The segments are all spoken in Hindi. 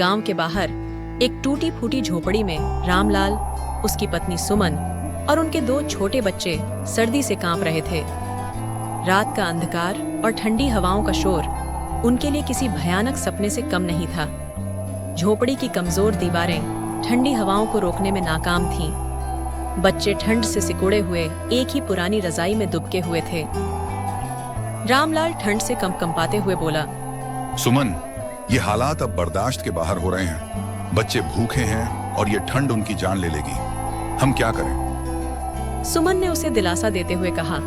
गांव के बाहर एक टूटी फूटी झोपड़ी में रामलाल, उसकी पत्नी सुमन और उनके 2 छोटे बच्चे सर्दी से कांप रहे थे। रात का अंधकार और ठंडी हवाओं का शोर उनके लिए किसी भयानक सपने से कम नहीं था। झोपड़ी की कमजोर दीवारें ठंडी हवाओं को रोकने में नाकाम थीं। बच्चे ठंड से सिकुड़े हुए एक ही पुरानी रजाई में दुबके हुए थे। रामलाल ठंड से कंपकंपाते हुए बोला, सुमन, ये हालात अब बर्दाश्त के बाहर हो रहे हैं। बच्चे भूखे हैं और ये ठंड उनकी जान ले लेगी। हम क्या करें? सुमन ने उसे दिलासा देते हुए कहा,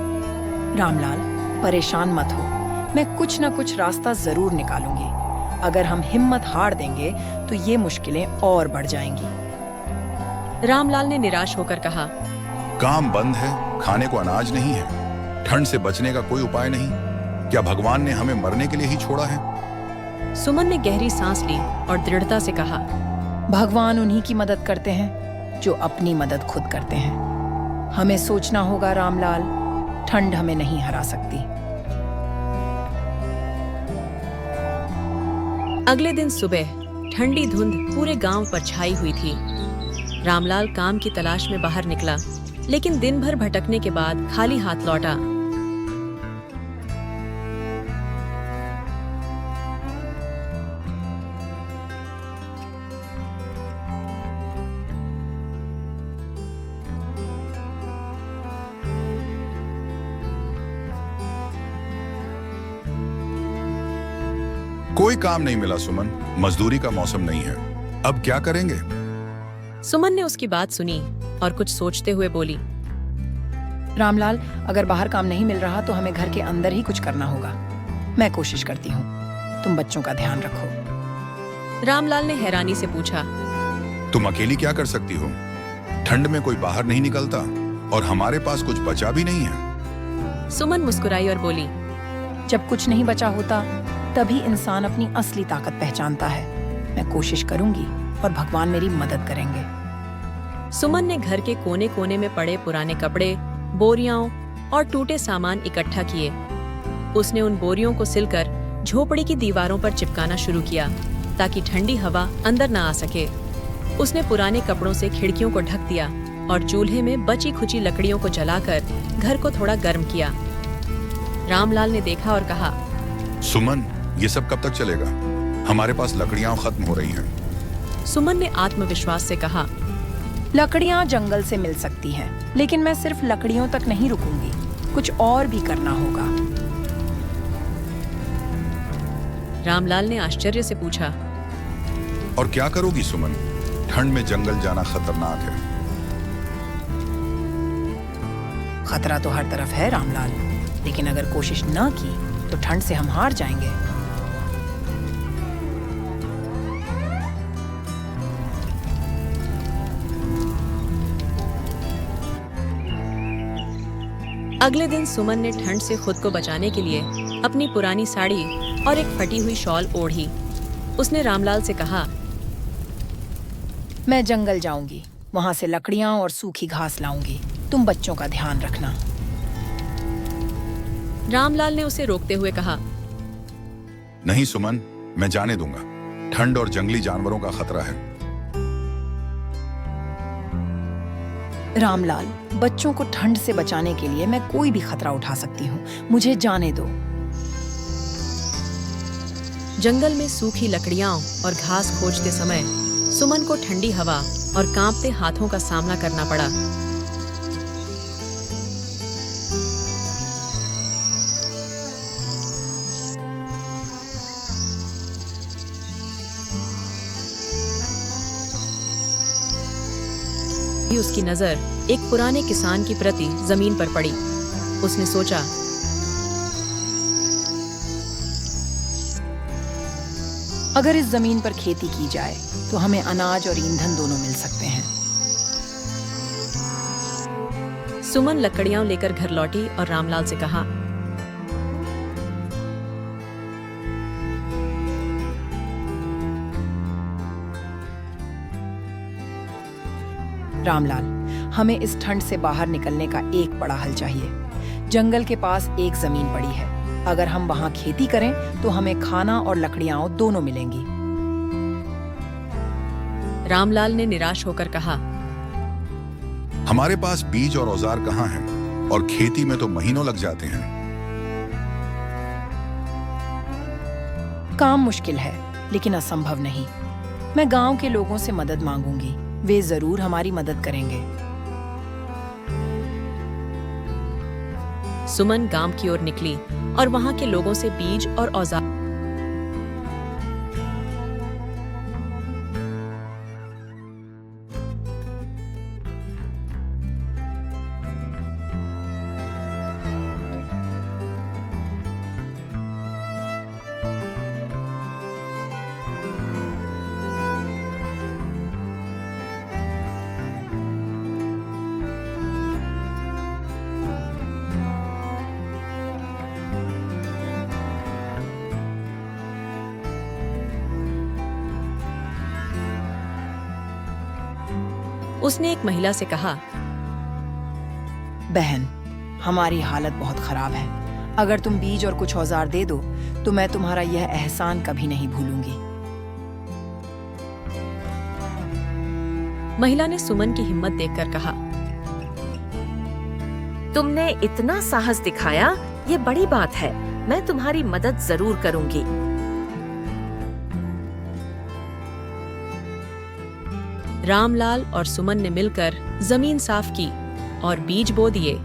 रामलाल, परेशान मत हो, मैं कुछ न कुछ रास्ता जरूर निकालूंगी। अगर हम हिम्मत हार देंगे तो ये मुश्किलें और बढ़ जाएंगी। रामलाल ने निराश होकर कहा, काम बंद है, खाने को अनाज नहीं है, ठंड से बचने का कोई उपाय नहीं। क्या भगवान ने हमें मरने के लिए ही छोड़ा है? सुमन ने गहरी सांस ली और दृढ़ता से कहा, भगवान उन्हीं की मदद करते हैं जो अपनी मदद खुद करते हैं। हमें सोचना होगा रामलाल, ठंड हमें नहीं हरा सकती। अगले दिन सुबह ठंडी धुंध पूरे गांव पर छाई हुई थी। रामलाल काम की तलाश में बाहर निकला, लेकिन दिन भर भटकने के बाद खाली हाथ लौटा। कोई काम नहीं मिला सुमन, मजदूरी का मौसम नहीं है। अब क्या करेंगे? सुमन ने उसकी बात सुनी और कुछ सोचते हुए बोली, रामलाल, अगर बाहर काम नहीं मिल रहा तो हमें घर के अंदर ही कुछ करना होगा। मैं कोशिश करती हूँ, तुम बच्चों का ध्यान रखो। रामलाल ने हैरानी से पूछा, तुम अकेली क्या कर सकती हो? ठंड में कोई बाहर नहीं निकलता और हमारे पास कुछ बचा भी नहीं है। सुमन मुस्कुराई और बोली, जब कुछ नहीं बचा होता तभी इंसान अपनी असली ताकत पहचानता है। मैं कोशिश करूंगी और भगवान मेरी मदद करेंगे। सुमन ने घर के कोने कोने में पड़े पुराने कपड़े, बोरियां और टूटे सामान इकट्ठा किए। उसने उन बोरियों को सिलकर झोपड़ी की दीवारों पर चिपकाना शुरू किया ताकि ठंडी हवा अंदर न आ सके। उसने पुराने कपड़ों से खिड़कियों को ढक दिया और चूल्हे में बची खुची लकड़ियों को जलाकर घर को थोड़ा गर्म किया। रामलाल ने देखा और कहा, सुमन, ये सब कब तक चलेगा? हमारे पास लकड़ियां खत्म हो रही हैं। सुमन ने आत्मविश्वास से कहा, लकड़ियां जंगल से मिल सकती हैं, लेकिन मैं सिर्फ लकड़ियों तक नहीं रुकूंगी, कुछ और भी करना होगा। रामलाल ने आश्चर्य से पूछा, और क्या करोगी सुमन? ठंड में जंगल जाना खतरनाक है। खतरा तो हर तरफ है रामलाल, लेकिन अगर कोशिश न की तो ठंड से हम हार जाएंगे। अगले दिन सुमन ने ठंड से खुद को बचाने के लिए अपनी पुरानी साड़ी और एक फटी हुई शॉल ओढ़ी। उसने रामलाल से कहा, मैं जंगल जाऊंगी, वहां से लकड़ियां और सूखी घास लाऊंगी। तुम बच्चों का ध्यान रखना। रामलाल ने उसे रोकते हुए कहा, नहीं सुमन, मैं जाने दूंगा। ठंड और जंगली जानवरों का खतरा है। रामलाल, बच्चों को ठंड से बचाने के लिए मैं कोई भी खतरा उठा सकती हूँ, मुझे जाने दो। जंगल में सूखी लकड़ियां और घास खोजते समय सुमन को ठंडी हवा और कांपते हाथों का सामना करना पड़ा। उसकी नजर एक पुराने किसान की प्रति जमीन पर पड़ी। उसने सोचा, अगर इस जमीन पर खेती की जाए तो हमें अनाज और ईंधन दोनों मिल सकते हैं। सुमन लकड़ियां लेकर घर लौटी और रामलाल से कहा, रामलाल, हमें इस ठंड से बाहर निकलने का एक बड़ा हल चाहिए। जंगल के पास एक जमीन पड़ी है, अगर हम वहां खेती करें तो हमें खाना और लकड़ियां दोनों मिलेंगी। रामलाल ने निराश होकर कहा, हमारे पास बीज और औजार कहाँ हैं? और खेती में तो महीनों लग जाते हैं। काम मुश्किल है, लेकिन असंभव नहीं। मैं गांव के लोगों से मदद मांगूंगी, वे जरूर हमारी मदद करेंगे। सुमन गांव की ओर निकली और वहां के लोगों से बीज और औजार उसने एक महिला से कहा, बहन, हमारी हालत बहुत खराब है। अगर तुम बीज और कुछ औजार दे दो तो मैं तुम्हारा यह एहसान कभी नहीं भूलूंगी। महिला ने सुमन की हिम्मत देखकर कहा, तुमने इतना साहस दिखाया, ये बड़ी बात है। मैं तुम्हारी मदद जरूर करूंगी। रामलाल और सुमन ने मिलकर जमीन साफ की और बीज बो दिए।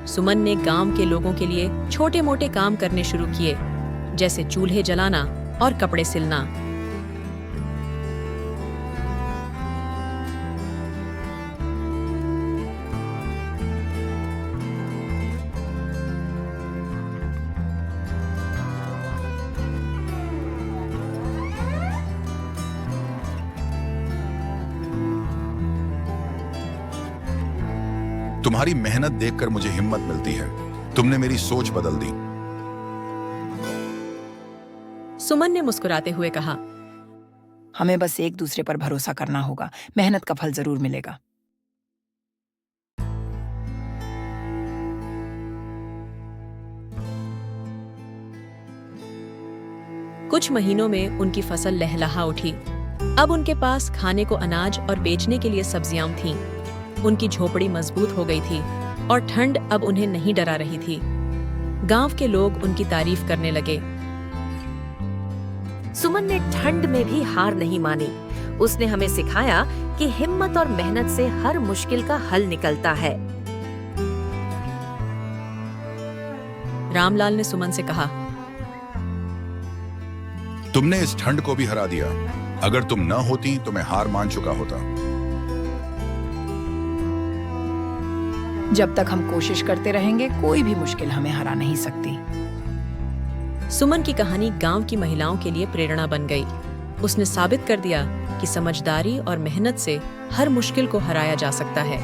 सुमन ने गांव के लोगों के लिए छोटे मोटे काम करने शुरू किए, जैसे चूल्हे जलाना और कपड़े सिलना। तुम्हारी मेहनत देखकर मुझे हिम्मत मिलती है। तुमने मेरी सोच बदल दी। सुमन ने मुस्कुराते हुए कहा, हमें बस एक दूसरे पर भरोसा करना होगा। मेहनत का फल जरूर मिलेगा। कुछ महीनों में उनकी फसल लहलहा उठी। अब उनके पास खाने को अनाज और बेचने के लिए सब्जियां थीं। उनकी झोपड़ी मजबूत हो गई थी और ठंड अब उन्हें नहीं डरा रही थी। गांव के लोग उनकी तारीफ करने लगे। सुमन ने ठंड में भी हार नहीं मानी। उसने हमें सिखाया कि हिम्मत और मेहनत से हर मुश्किल का हल निकलता है। रामलाल ने सुमन से कहा, तुमने इस ठंड को भी हरा दिया। अगर तुम न होती तो मैं हार मान चुका होता। जब तक हम कोशिश करते रहेंगे, कोई भी मुश्किल हमें हरा नहीं सकती। सुमन की कहानी गांव की महिलाओं के लिए प्रेरणा बन गई। उसने साबित कर दिया कि समझदारी और मेहनत से हर मुश्किल को हराया जा सकता है।